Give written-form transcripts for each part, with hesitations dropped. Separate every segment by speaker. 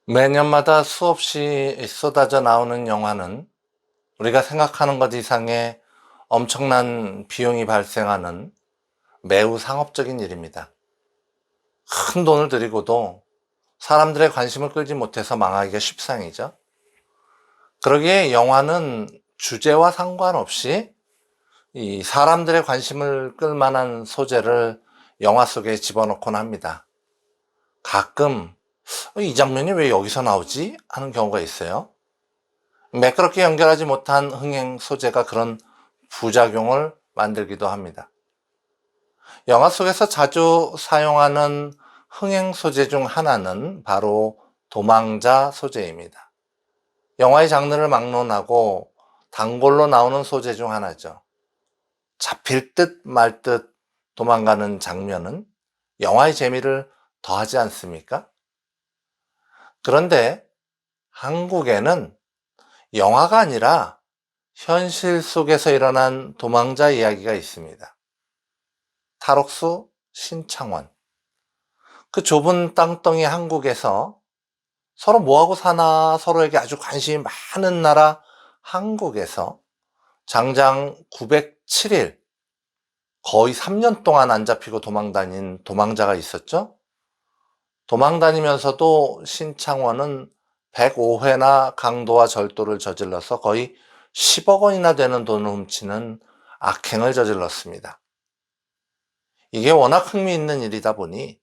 Speaker 1: 매년마다 수없이 쏟아져 나오는 영화는 우리가 생각하는 것 이상의 엄청난 비용이 발생하는 매우 상업적인 일입니다. 큰 돈을 들이고도 사람들의 관심을 끌지 못해서 망하기가 십상이죠. 그러기에 영화는 주제와 상관없이 이 사람들의 관심을 끌 만한 소재를 영화 속에 집어넣곤 합니다. 가끔 이 장면이 왜 여기서 나오지? 하는 경우가 있어요. 매끄럽게 연결하지 못한 흥행 소재가 그런 부작용을 만들기도 합니다. 영화 속에서 자주 사용하는 흥행 소재 중 하나는 바로 도망자 소재입니다. 영화의 장르를 막론하고 단골로 나오는 소재 중 하나죠. 잡힐 듯 말 듯 도망가는 장면은 영화의 재미를 더하지 않습니까? 그런데 한국에는 영화가 아니라 현실 속에서 일어난 도망자 이야기가 있습니다. 탈옥수 신창원. 그 좁은 땅덩이 한국에서 서로 뭐하고 사나 서로에게 아주 관심이 많은 나라 한국에서 장장 907일, 거의 3년 동안 안 잡히고 도망다닌 도망자가 있었죠. 도망다니면서도 신창원은 105회나 강도와 절도를 저질러서 거의 10억 원이나 되는 돈을 훔치는 악행을 저질렀습니다. 이게 워낙 흥미있는 일이다 보니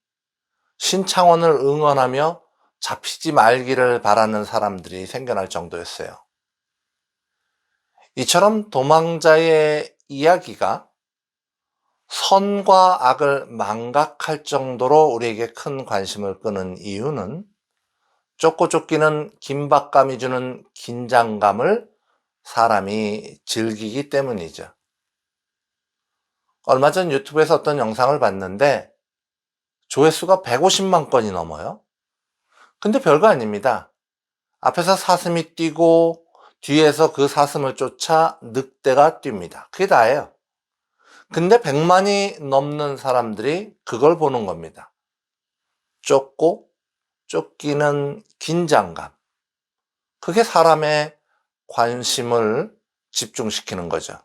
Speaker 1: 신창원을 응원하며 잡히지 말기를 바라는 사람들이 생겨날 정도였어요. 이처럼 도망자의 이야기가 선과 악을 망각할 정도로 우리에게 큰 관심을 끄는 이유는 쫓고 쫓기는 긴박감이 주는 긴장감을 사람이 즐기기 때문이죠. 얼마 전 유튜브에서 어떤 영상을 봤는데 조회수가 150만 건이 넘어요. 근데 별거 아닙니다. 앞에서 사슴이 뛰고 뒤에서 그 사슴을 쫓아 늑대가 뜁니다. 그게 다예요. 근데 100만이 넘는 사람들이 그걸 보는 겁니다. 쫓고 쫓기는 긴장감. 그게 사람의 관심을 집중시키는 거죠.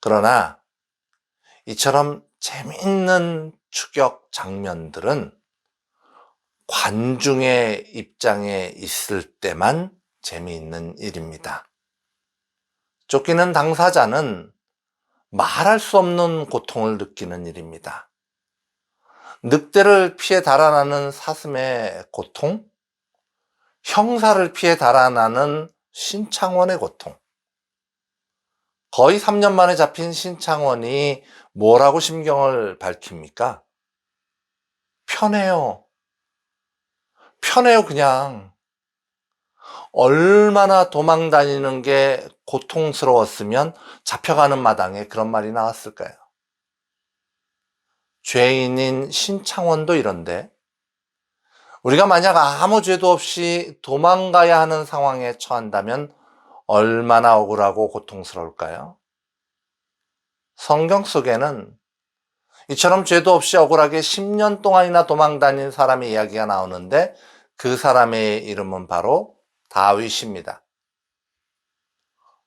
Speaker 1: 그러나 이처럼 재미있는 추격 장면들은 관중의 입장에 있을 때만 재미있는 일입니다. 쫓기는 당사자는 말할 수 없는 고통을 느끼는 일입니다. 늑대를 피해 달아나는 사슴의 고통, 형사를 피해 달아나는 신창원의 고통. 거의 3년 만에 잡힌 신창원이 뭐라고 심경을 밝힙니까? 편해요. 편해요, 그냥. 얼마나 도망 다니는 게 고통스러웠으면 잡혀가는 마당에 그런 말이 나왔을까요? 죄인인 신창원도 이런데 우리가 만약 아무 죄도 없이 도망가야 하는 상황에 처한다면 얼마나 억울하고 고통스러울까요? 성경 속에는 이처럼 죄도 없이 억울하게 10년 동안이나 도망 다닌 사람의 이야기가 나오는데 그 사람의 이름은 바로 다윗입니다.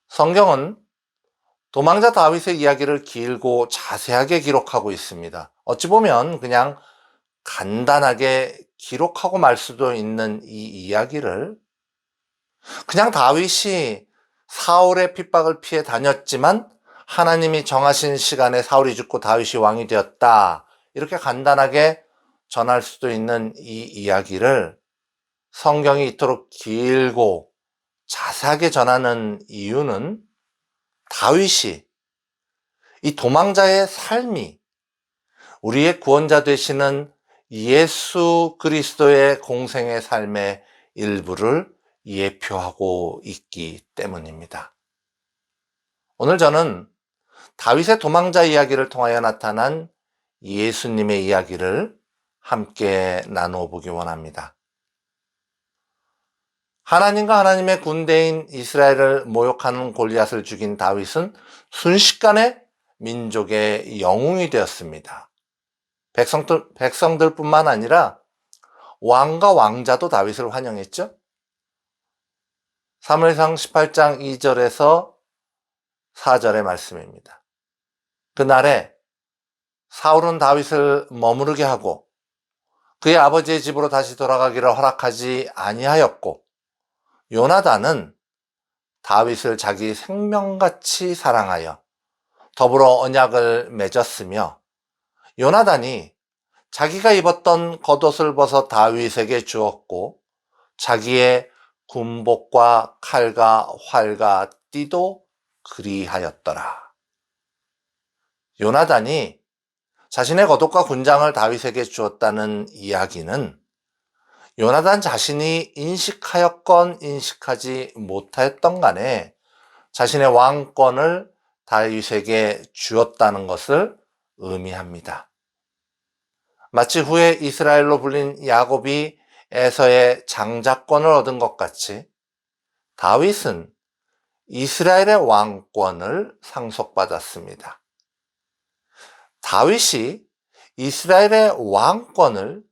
Speaker 1: 성경은 도망자 다윗의 이야기를 길고 자세하게 기록하고 있습니다. 어찌 보면 그냥 간단하게 기록하고 말 수도 있는 이 이야기를 그냥 다윗이 사울의 핍박을 피해 다녔지만 하나님이 정하신 시간에 사울이 죽고 다윗이 왕이 되었다. 이렇게 간단하게 전할 수도 있는 이 이야기를 성경이 이토록 길고 자세하게 전하는 이유는 다윗이 이 도망자의 삶이 우리의 구원자 되시는 예수 그리스도의 공생의 삶의 일부를 예표하고 있기 때문입니다. 오늘 저는 다윗의 도망자 이야기를 통하여 나타난 예수님의 이야기를 함께 나누어 보기 원합니다. 하나님과 하나님의 군대인 이스라엘을 모욕하는 골리앗을 죽인 다윗은 순식간에 민족의 영웅이 되었습니다. 백성들뿐만 아니라 왕과 왕자도 다윗을 환영했죠. 사무엘상 18장 2절에서 4절의 말씀입니다. 그날에 사울은 다윗을 머무르게 하고 그의 아버지의 집으로 다시 돌아가기를 허락하지 아니하였고, 요나단은 다윗을 자기 생명같이 사랑하여 더불어 언약을 맺었으며, 요나단이 자기가 입었던 겉옷을 벗어 다윗에게 주었고 자기의 군복과 칼과 활과 띠도 그리하였더라. 요나단이 자신의 겉옷과 군장을 다윗에게 주었다는 이야기는 요나단 자신이 인식하였건 인식하지 못하였던 간에 자신의 왕권을 다윗에게 주었다는 것을 의미합니다. 마치 후에 이스라엘로 불린 야곱이 에서의 장자권을 얻은 것 같이 다윗은 이스라엘의 왕권을 상속받았습니다. 다윗이 이스라엘의 왕권을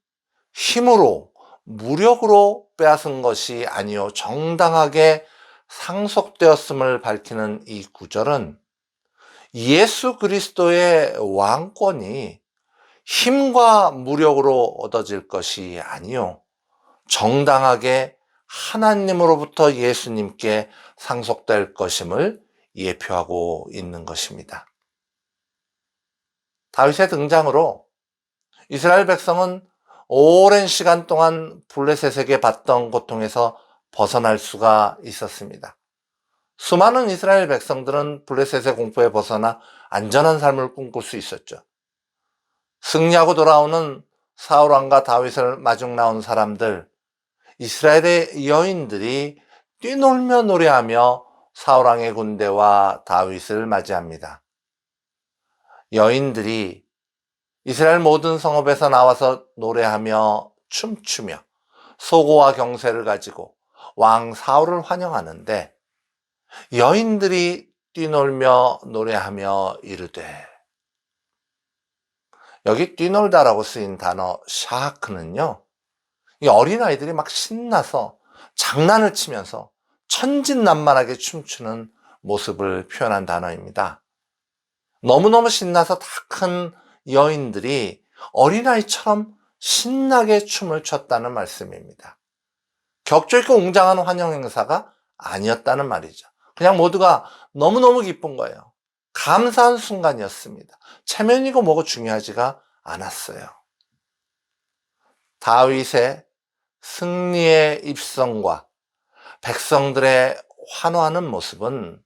Speaker 1: 힘으로, 무력으로 빼앗은 것이 아니요 정당하게 상속되었음을 밝히는 이 구절은 예수 그리스도의 왕권이 힘과 무력으로 얻어질 것이 아니요 정당하게 하나님으로부터 예수님께 상속될 것임을 예표하고 있는 것입니다. 다윗의 등장으로 이스라엘 백성은 오랜 시간 동안 블레셋에게 받던 고통에서 벗어날 수가 있었습니다. 수많은 이스라엘 백성들은 블레셋의 공포에 벗어나 안전한 삶을 꿈꿀 수 있었죠. 승리하고 돌아오는 사울왕과 다윗을 마중 나온 사람들, 이스라엘의 여인들이 뛰놀며 노래하며 사울왕의 군대와 다윗을 맞이합니다. 여인들이 이스라엘 모든 성읍에서 나와서 노래하며 춤추며 소고와 경쇠를 가지고 왕 사울을 환영하는데, 여인들이 뛰놀며 노래하며 이르되, 여기 뛰놀다라고 쓰인 단어 샤크는요, 이 어린아이들이 막 신나서 장난을 치면서 천진난만하게 춤추는 모습을 표현한 단어입니다. 너무너무 신나서 다 큰 여인들이 어린아이처럼 신나게 춤을 췄다는 말씀입니다. 격조 있고 웅장한 환영 행사가 아니었다는 말이죠. 그냥 모두가 너무너무 기쁜 거예요. 감사한 순간이었습니다. 체면이고 뭐고 중요하지가 않았어요. 다윗의 승리의 입성과 백성들의 환호하는 모습은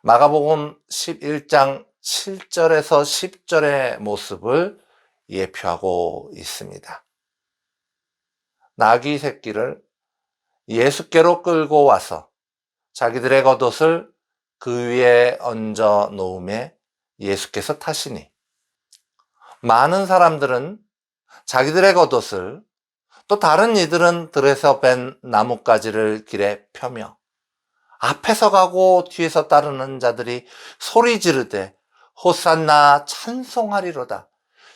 Speaker 1: 마가복음 11장 7절에서 10절의 모습을 예표하고 있습니다. 나귀 새끼를 예수께로 끌고 와서 자기들의 겉옷을 그 위에 얹어 놓음에 예수께서 타시니, 많은 사람들은 자기들의 겉옷을, 또 다른 이들은 들에서 뺀 나뭇가지를 길에 펴며 앞에서 가고 뒤에서 따르는 자들이 소리 지르되 호산나 찬송하리로다,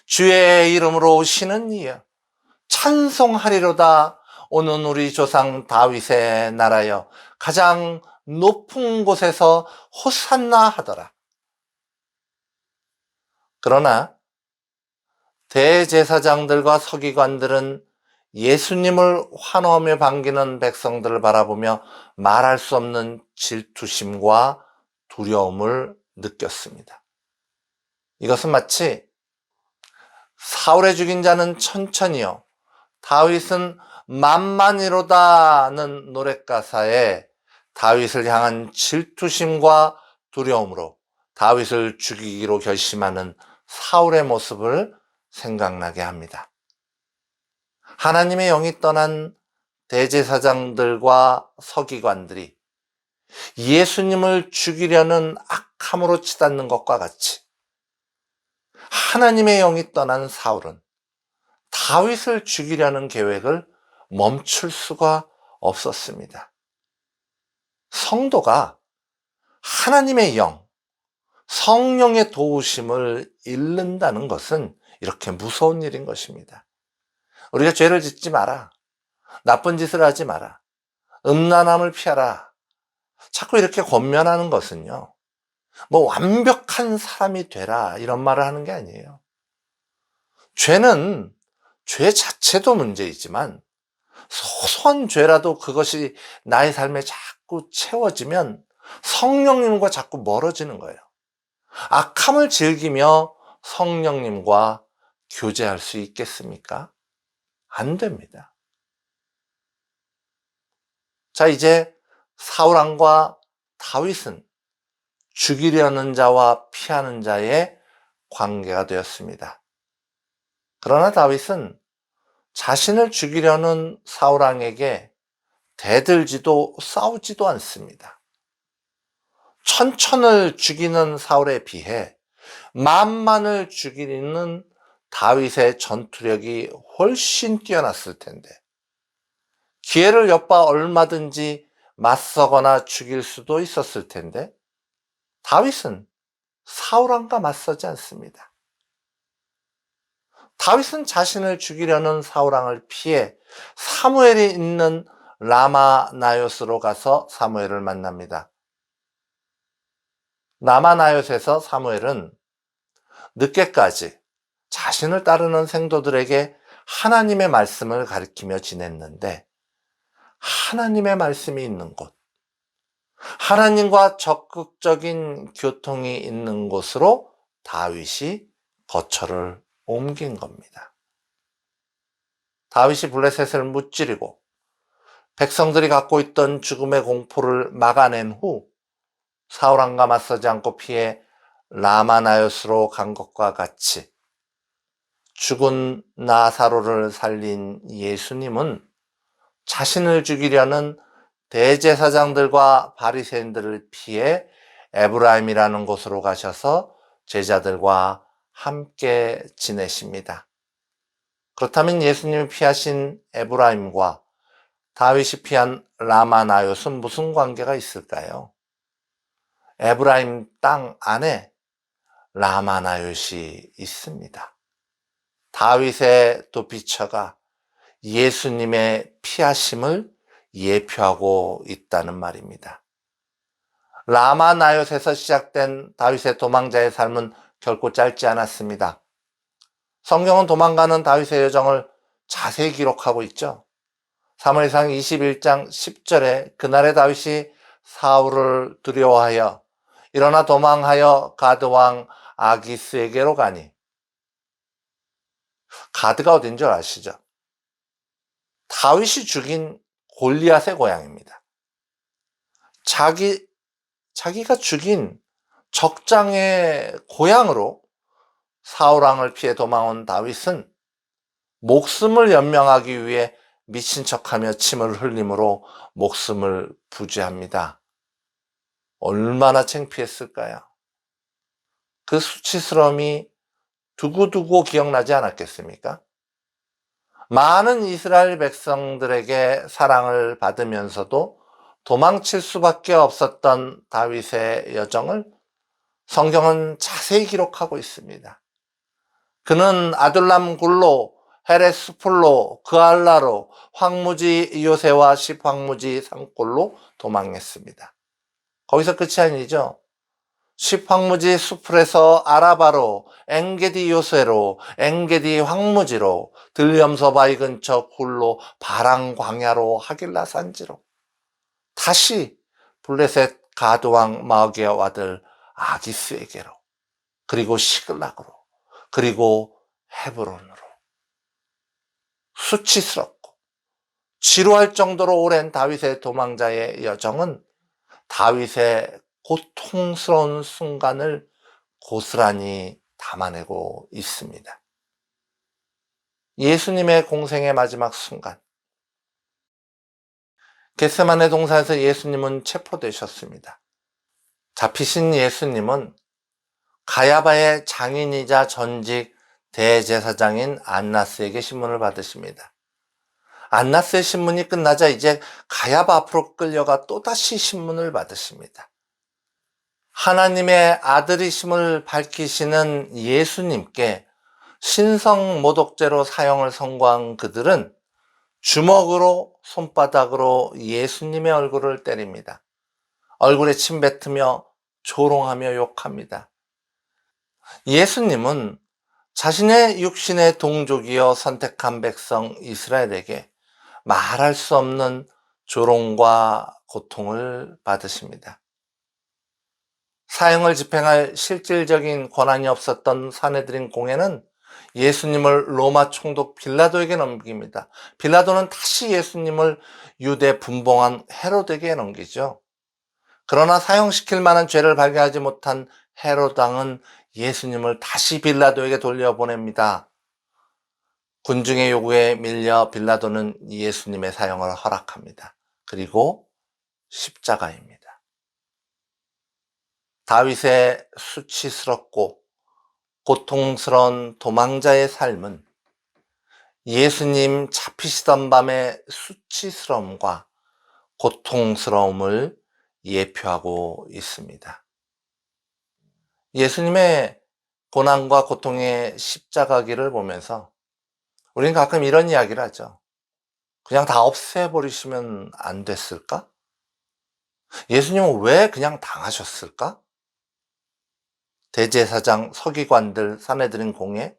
Speaker 1: 주의 이름으로 오시는 이여 찬송하리로다, 오는 우리 조상 다윗의 나라여 가장 높은 곳에서 호산나 하더라. 그러나 대제사장들과 서기관들은 예수님을 환호하며 반기는 백성들을 바라보며 말할 수 없는 질투심과 두려움을 느꼈습니다. 이것은 마치 사울의 죽인 자는 천천히요 다윗은 만만이로다는 노랫가사에 다윗을 향한 질투심과 두려움으로 다윗을 죽이기로 결심하는 사울의 모습을 생각나게 합니다. 하나님의 영이 떠난 대제사장들과 서기관들이 예수님을 죽이려는 악함으로 치닫는 것과 같이 하나님의 영이 떠난 사울은 다윗을 죽이려는 계획을 멈출 수가 없었습니다. 성도가 하나님의 영, 성령의 도우심을 잃는다는 것은 이렇게 무서운 일인 것입니다. 우리가 죄를 짓지 마라. 나쁜 짓을 하지 마라. 음란함을 피하라. 자꾸 이렇게 권면하는 것은요, 뭐 완벽한 사람이 되라 이런 말을 하는 게 아니에요. 죄는 죄 자체도 문제이지만 소소한 죄라도 그것이 나의 삶에 자꾸 채워지면 성령님과 자꾸 멀어지는 거예요. 악함을 즐기며 성령님과 교제할 수 있겠습니까? 안 됩니다. 자, 이제 사울왕과 다윗은 죽이려는 자와 피하는 자의 관계가 되었습니다. 그러나 다윗은 자신을 죽이려는 사울왕에게 대들지도 싸우지도 않습니다. 천천을 죽이는 사울에 비해 만만을 죽이는 다윗의 전투력이 훨씬 뛰어났을 텐데 기회를 엿봐 얼마든지 맞서거나 죽일 수도 있었을 텐데 다윗은 사울왕과 맞서지 않습니다. 다윗은 자신을 죽이려는 사울왕을 피해 사무엘이 있는 라마 나요스로 가서 사무엘을 만납니다. 라마 나요스에서 사무엘은 늦게까지 자신을 따르는 생도들에게 하나님의 말씀을 가르치며 지냈는데 하나님의 말씀이 있는 곳, 하나님과 적극적인 교통이 있는 곳으로 다윗이 거처를 옮긴 겁니다. 다윗이 블레셋을 무찌르고 백성들이 갖고 있던 죽음의 공포를 막아낸 후 사울왕과 맞서지 않고 피해 라마나요스로 간 것과 같이 죽은 나사로를 살린 예수님은 자신을 죽이려는 대제사장들과 바리새인들을 피해 에브라임이라는 곳으로 가셔서 제자들과 함께 지내십니다. 그렇다면 예수님이 피하신 에브라임과 다윗이 피한 라마나요스는 무슨 관계가 있을까요? 에브라임 땅 안에 라마나요시 있습니다. 다윗의 도피처가 예수님의 피하심을 예표하고 있다는 말입니다. 라마나요스에서 시작된 다윗의 도망자의 삶은 결코 짧지 않았습니다. 성경은 도망가는 다윗의 여정을 자세히 기록하고 있죠. 사무엘상 21장 10절에 그날의 다윗이 사울을 두려워하여 일어나 도망하여 가드왕 아기스에게로 가니, 가드가 어딘 줄 아시죠? 다윗이 죽인 골리앗의 고향입니다. 자기가 죽인 적장의 고향으로 사울왕을 피해 도망온 다윗은 목숨을 연명하기 위해 미친 척하며 침을 흘림으로 목숨을 부지합니다. 얼마나 창피했을까요? 그 수치스러움이 두고두고 기억나지 않았겠습니까? 많은 이스라엘 백성들에게 사랑을 받으면서도 도망칠 수밖에 없었던 다윗의 여정을 성경은 자세히 기록하고 있습니다. 그는 아둘람 굴로, 헤레스폴로, 그알라로, 황무지 요새와 십황무지 산골로 도망했습니다. 거기서 끝이 아니죠. 십황무지 수풀에서 아라바로, 엥게디 요새로, 엥게디 황무지로, 들염서 바위 근처 굴로, 바랑 광야로, 하길라 산지로, 다시 블레셋 가드왕 마오기의 아들 아기스에게로, 그리고 시글락으로, 그리고 헤브론으로. 수치스럽고 지루할 정도로 오랜 다윗의 도망자의 여정은 다윗의 고통스러운 순간을 고스란히 담아내고 있습니다. 예수님의 공생의 마지막 순간, 겟세마네 동산에서 예수님은 체포되셨습니다. 잡히신 예수님은 가야바의 장인이자 전직 대제사장인 안나스에게 신문을 받으십니다. 안나스의 신문이 끝나자 이제 가야바 앞으로 끌려가 또다시 신문을 받으십니다. 하나님의 아들이심을 밝히시는 예수님께 신성 모독죄로 사형을 선고한 그들은 주먹으로 손바닥으로 예수님의 얼굴을 때립니다. 얼굴에 침 뱉으며 조롱하며 욕합니다. 예수님은 자신의 육신의 동족이여 선택한 백성 이스라엘에게 말할 수 없는 조롱과 고통을 받으십니다. 사형을 집행할 실질적인 권한이 없었던 사내들인 공회는 예수님을 로마 총독 빌라도에게 넘깁니다. 빌라도는 다시 예수님을 유대 분봉한 헤롯에게 넘기죠. 그러나 사형시킬 만한 죄를 발견하지 못한 헤롯 왕은 예수님을 다시 빌라도에게 돌려보냅니다. 군중의 요구에 밀려 빌라도는 예수님의 사형을 허락합니다. 그리고 십자가입니다. 다윗의 수치스럽고 고통스러운 도망자의 삶은 예수님 잡히시던 밤의 수치스러움과 고통스러움을 예표하고 있습니다. 예수님의 고난과 고통의 십자가기를 보면서 우리는 가끔 이런 이야기를 하죠. 그냥 다 없애버리시면 안 됐을까? 예수님은 왜 그냥 당하셨을까? 대제사장, 서기관들, 사내들인 공회,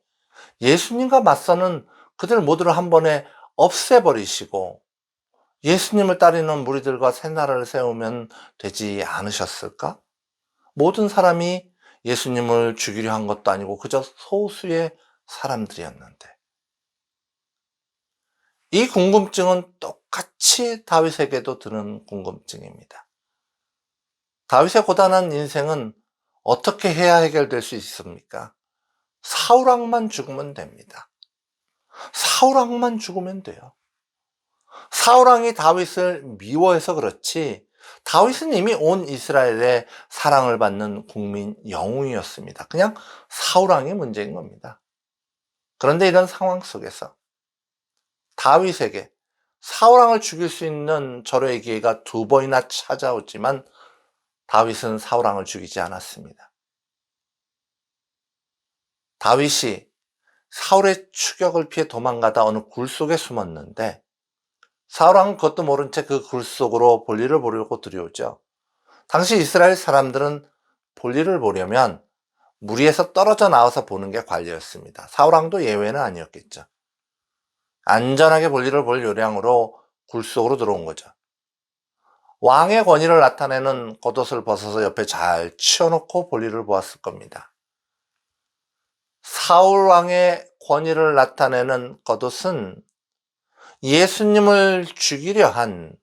Speaker 1: 예수님과 맞서는 그들 모두를 한 번에 없애버리시고 예수님을 따르는 무리들과 새 나라를 세우면 되지 않으셨을까? 모든 사람이 예수님을 죽이려 한 것도 아니고 그저 소수의 사람들이었는데. 이 궁금증은 똑같이 다윗에게도 드는 궁금증입니다. 다윗의 고단한 인생은 어떻게 해야 해결될 수 있습니까? 사울왕만 죽으면 됩니다. 사울왕만 죽으면 돼요. 사울왕이 다윗을 미워해서 그렇지 다윗은 이미 온 이스라엘의 사랑을 받는 국민 영웅이었습니다. 그냥 사울왕이 문제인 겁니다. 그런데 이런 상황 속에서 다윗에게 사울왕을 죽일 수 있는 절호의 기회가 2번이나 찾아오지만 다윗은 사울왕을 죽이지 않았습니다. 다윗이 사울의 추격을 피해 도망가다 어느 굴 속에 숨었는데 사울왕은 그것도 모른 채 그 굴 속으로 볼일을 보려고 들여오죠. 당시 이스라엘 사람들은 볼일을 보려면 무리에서 떨어져 나와서 보는 게 관례였습니다. 사울왕도 예외는 아니었겠죠. 안전하게 볼일을 볼 요량으로 굴 속으로 들어온 거죠. 왕의 권위를 나타내는 겉옷을 벗어서 옆에 잘 치워놓고 볼일을 보았을 겁니다. 사울왕의 권위를 나타내는 겉옷은 예수님을 죽이려 한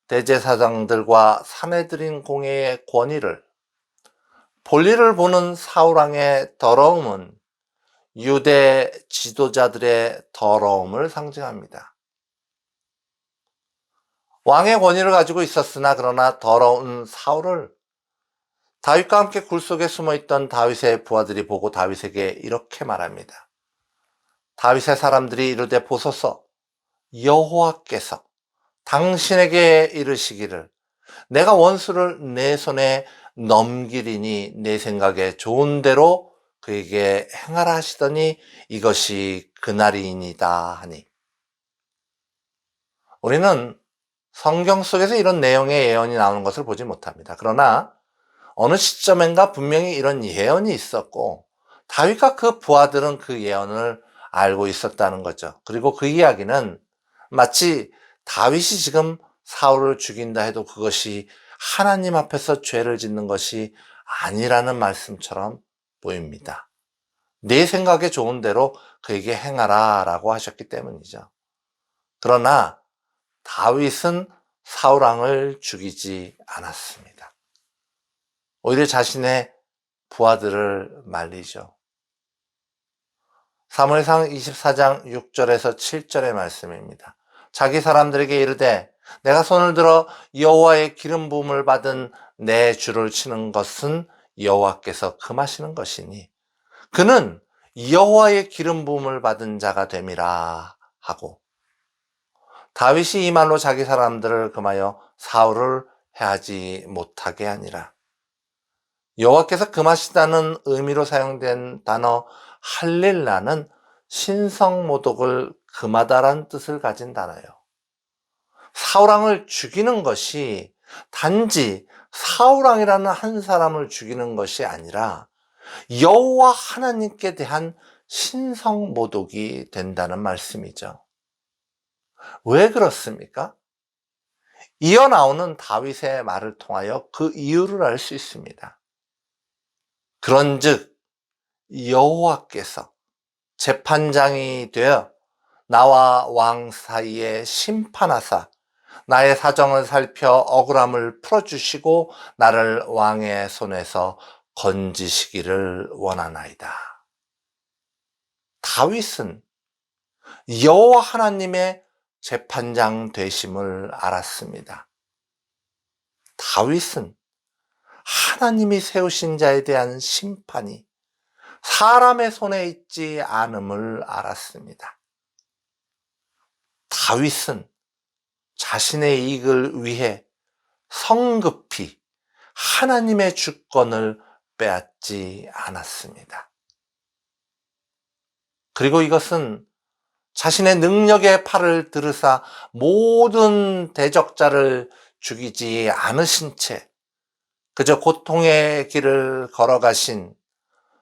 Speaker 1: 대제사장들과 사내들인 공회의 권위를, 볼일을 보는 사울왕의 더러움은 유대 지도자들의 더러움을 상징합니다. 왕의 권위를 가지고 있었으나 그러나 더러운 사울을 다윗과 함께 굴 속에 숨어있던 다윗의 부하들이 보고 다윗에게 이렇게 말합니다. 다윗의 사람들이 이르되 보소서, 여호와께서 당신에게 이르시기를 내가 원수를 내 손에 넘기리니 내 생각에 좋은 대로 그에게 행하라 하시더니 이것이 그날이니이다 하니. 우리는 성경 속에서 이런 내용의 예언이 나오는 것을 보지 못합니다. 그러나 어느 시점인가 분명히 이런 예언이 있었고 다윗과 그 부하들은 그 예언을 알고 있었다는 거죠. 그리고 그 이야기는 마치 다윗이 지금 사울을 죽인다 해도 그것이 하나님 앞에서 죄를 짓는 것이 아니라는 말씀처럼 보입니다. 내 생각에 좋은 대로 그에게 행하라 라고 하셨기 때문이죠. 그러나 다윗은 사울왕을 죽이지 않았습니다. 오히려 자신의 부하들을 말리죠. 사무엘상 24장 6절에서 7절의 말씀입니다. 자기 사람들에게 이르되 내가 손을 들어 여호와의 기름 부음을 받은 내 주를 치는 것은 여호와께서 금하시는 것이니 그는 여호와의 기름 부음을 받은 자가 됨이라 하고 다윗이 이 말로 자기 사람들을 금하여 사울을 해하지 못하게 하니라. 여호와께서 금하시다는 의미로 사용된 단어 할렐라는 신성모독을 금하다란 뜻을 가진 단어예요. 사울왕을 죽이는 것이 단지 사울왕이라는 한 사람을 죽이는 것이 아니라 여호와 하나님께 대한 신성모독이 된다는 말씀이죠. 왜 그렇습니까? 이어 나오는 다윗의 말을 통하여 그 이유를 알 수 있습니다. 그런즉 여호와께서 재판장이 되어 나와 왕 사이에 심판하사 나의 사정을 살펴 억울함을 풀어주시고 나를 왕의 손에서 건지시기를 원하나이다. 다윗은 여호와 하나님의 재판장 되심을 알았습니다. 다윗은 하나님이 세우신 자에 대한 심판이 사람의 손에 있지 않음을 알았습니다. 다윗은 자신의 이익을 위해 성급히 하나님의 주권을 빼앗지 않았습니다. 그리고 이것은 자신의 능력의 팔을 들으사 모든 대적자를 죽이지 않으신 채 그저 고통의 길을 걸어가신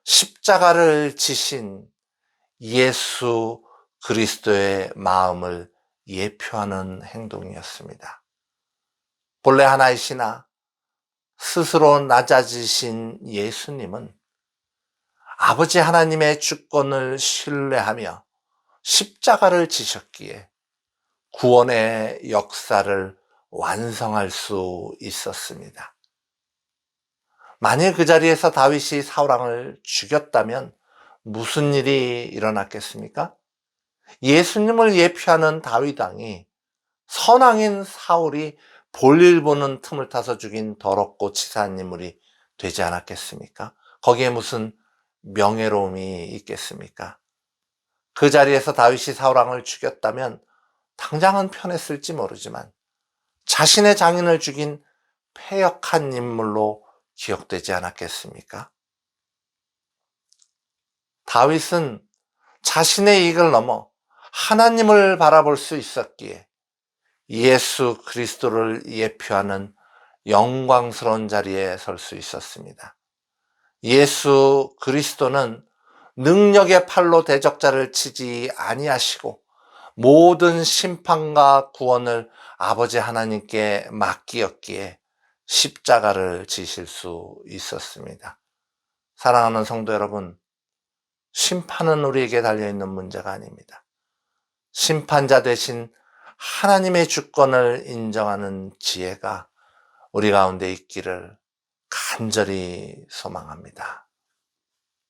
Speaker 1: 십자가를 지신 예수 그리스도의 마음을 예표하는 행동이었습니다. 본래 하나이시나 스스로 낮아지신 예수님은 아버지 하나님의 주권을 신뢰하며 십자가를 지셨기에 구원의 역사를 완성할 수 있었습니다. 만일 그 자리에서 다윗이 사울왕을 죽였다면 무슨 일이 일어났겠습니까? 예수님을 예표하는 다윗 왕이 선왕인 사울이 볼일 보는 틈을 타서 죽인 더럽고 치사한 인물이 되지 않았겠습니까? 거기에 무슨 명예로움이 있겠습니까? 그 자리에서 다윗이 사울왕을 죽였다면 당장은 편했을지 모르지만 자신의 장인을 죽인 패역한 인물로 기억되지 않았겠습니까? 다윗은 자신의 이익을 넘어 하나님을 바라볼 수 있었기에 예수 그리스도를 예표하는 영광스러운 자리에 설 수 있었습니다. 예수 그리스도는 능력의 팔로 대적자를 치지 아니하시고 모든 심판과 구원을 아버지 하나님께 맡기었기에 십자가를 지실 수 있었습니다. 사랑하는 성도 여러분, 심판은 우리에게 달려있는 문제가 아닙니다. 심판자 대신 하나님의 주권을 인정하는 지혜가 우리 가운데 있기를 간절히 소망합니다.